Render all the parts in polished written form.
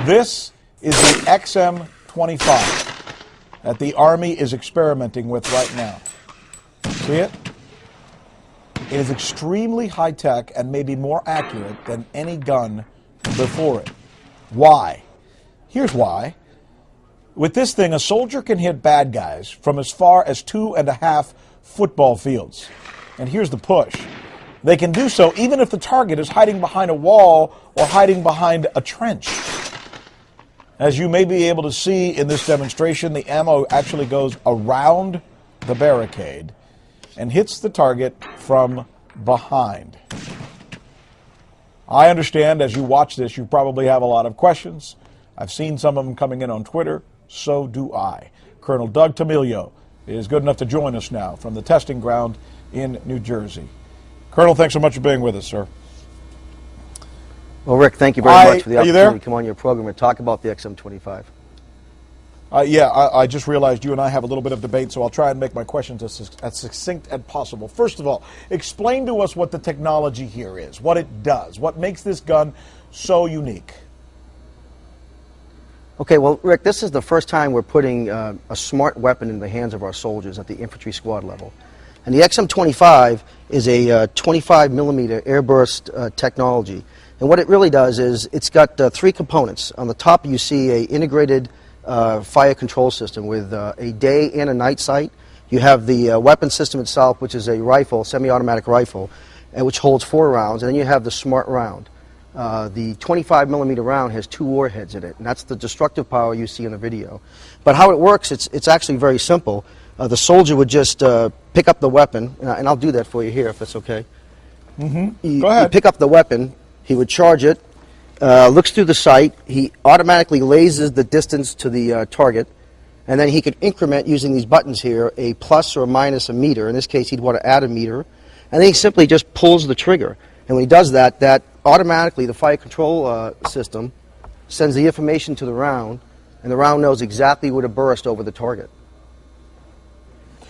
This is the XM25 that the Army is experimenting with right now. See it? It is extremely high-tech and maybe more accurate than any gun before it. Why? Here's why. With this thing, a soldier can hit bad guys from as far as 2.5 football fields. And here's the push. They can do so even if the target is hiding behind a wall or hiding behind a trench. As you may be able to see in this demonstration, the ammo actually goes around the barricade and hits the target from behind. I understand as you watch this, you probably have a lot of questions. I've seen some of them coming in on Twitter. So do I. Colonel Doug Tamilio is good enough to join us now from the testing ground in New Jersey. Colonel, thanks so much for being with us, sir. Well, Rick, thank you very much for the opportunity to come on your program and talk about the XM25. I just realized you and I have a little bit of debate, so I'll try and make my questions as succinct as possible. First of all, explain to us what the technology here is, what it does, what makes this gun so unique. Okay, well, Rick, this is the first time we're putting a smart weapon in the hands of our soldiers at the infantry squad level. And the XM25 is a 25 millimeter Airburst technology. And what it really does is it's got 3 components. On the top you see an integrated fire control system with a day and a night sight. You have the weapon system itself, which is a rifle, semi-automatic rifle, which holds 4 rounds. And then you have the smart round. The 25 millimeter round has 2 warheads in it, and that's the destructive power you see in the video. But how it works, it's actually very simple. The soldier would just pick up the weapon, and I'll do that for you here if that's okay. Go ahead. He'd pick up the weapon, he would charge it, looks through the sight, he automatically lasers the distance to the target, and then he could increment using these buttons here, a plus or minus a meter. In this case, he'd want to add a meter, and then he simply just pulls the trigger. And when he does that, that automatically the fire control system sends the information to the round, and the round knows exactly where to burst over the target.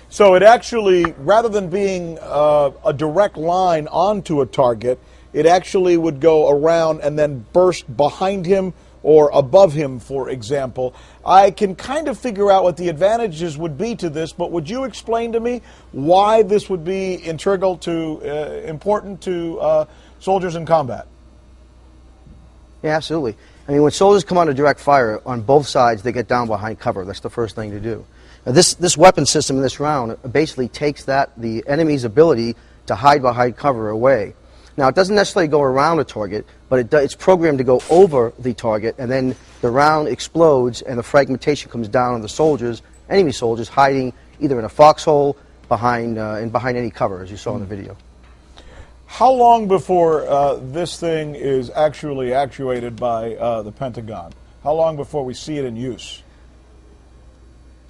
So it actually, rather than being a direct line onto a target, it actually would go around and then burst behind him or above him, for example. I can kind of figure out what the advantages would be to this, but would you explain to me why this would be integral to, important to soldiers in combat? Yeah, absolutely. I mean, when soldiers come under direct fire on both sides, they get down behind cover. That's the first thing to do. Now, this weapon system in this round basically takes the enemy's ability to hide behind cover away. Now, it doesn't necessarily go around a target, but it's programmed to go over the target, and then the round explodes and the fragmentation comes down on the soldiers, enemy soldiers, hiding either in a foxhole behind any cover, as you saw in the video. How long before this thing is actually actuated by the Pentagon? How long before we see it in use?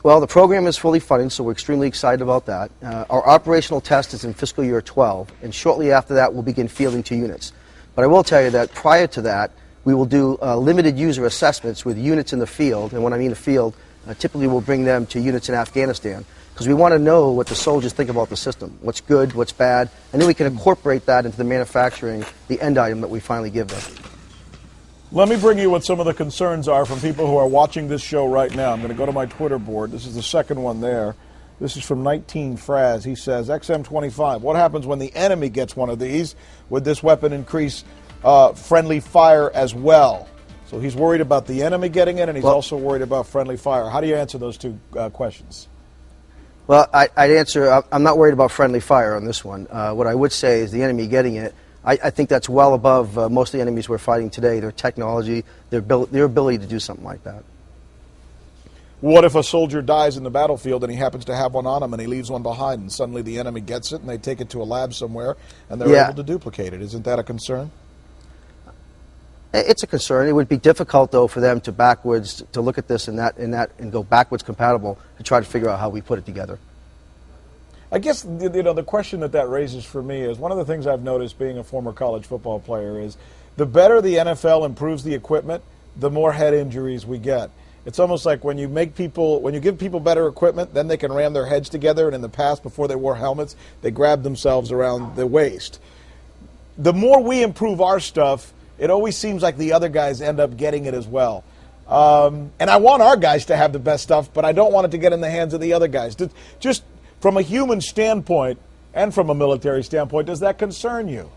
Well, the program is fully funded, so we're extremely excited about that. Our operational test is in fiscal year 12, and shortly after that we'll begin fielding to units. But I will tell you that prior to that, we will do limited user assessments with units in the field, and when I mean the field, typically we'll bring them to units in Afghanistan, because we want to know what the soldiers think about the system, what's good, what's bad, and then we can incorporate that into the manufacturing, the end item that we finally give them. Let me bring you what some of the concerns are from people who are watching this show right now. I'm going to go to my Twitter board. This is the second one there. This is from 19 Fraz. He says, XM25, what happens when the enemy gets one of these? Would this weapon increase friendly fire as well? So he's worried about the enemy getting it, and he's also worried about friendly fire. How do you answer those two questions? Well, I'd answer, I'm not worried about friendly fire on this one. What I would say is the enemy getting it, I think that's well above most of the enemies we're fighting today, their technology, their ability to do something like that. What if a soldier dies in the battlefield and he happens to have one on him and he leaves one behind, and suddenly the enemy gets it and they take it to a lab somewhere and they're able to duplicate it? Isn't that a concern? It's a concern. It would be difficult, though, for them to look at this and go backwards compatible to try to figure out how we put it together. I guess the question that raises for me is, one of the things I've noticed being a former college football player is the better the NFL improves the equipment, the more head injuries we get. It's almost like when you give people better equipment, then they can ram their heads together, and in the past, before they wore helmets, they grabbed themselves around the waist. The more we improve our stuff, it always seems like the other guys end up getting it as well. And I want our guys to have the best stuff, but I don't want it to get in the hands of the other guys. Just from a human standpoint and from a military standpoint, does that concern you?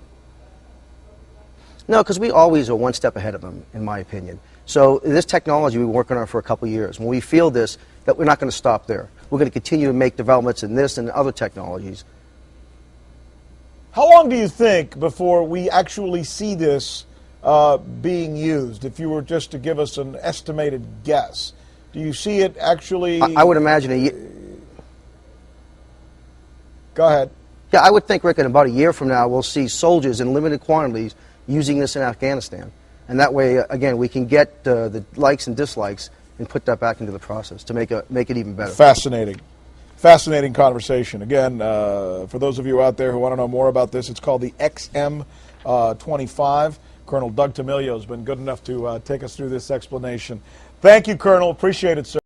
No, because we always are one step ahead of them, in my opinion. So this technology we've been working on for a couple of years. When we feel this, that we're not going to stop there. We're going to continue to make developments in this and other technologies. How long do you think before we actually see this being used? If you were just to give us an estimated guess, do you see it actually? I would imagine a year. Go ahead. Yeah, I would think, Rick, in about a year from now, we'll see soldiers in limited quantities using this in Afghanistan. And that way, again, we can get the likes and dislikes and put that back into the process to make it even better. Fascinating. Fascinating conversation. Again, for those of you out there who want to know more about this, it's called the XM25. Colonel Doug Tamilio has been good enough to take us through this explanation. Thank you, Colonel. Appreciate it, sir.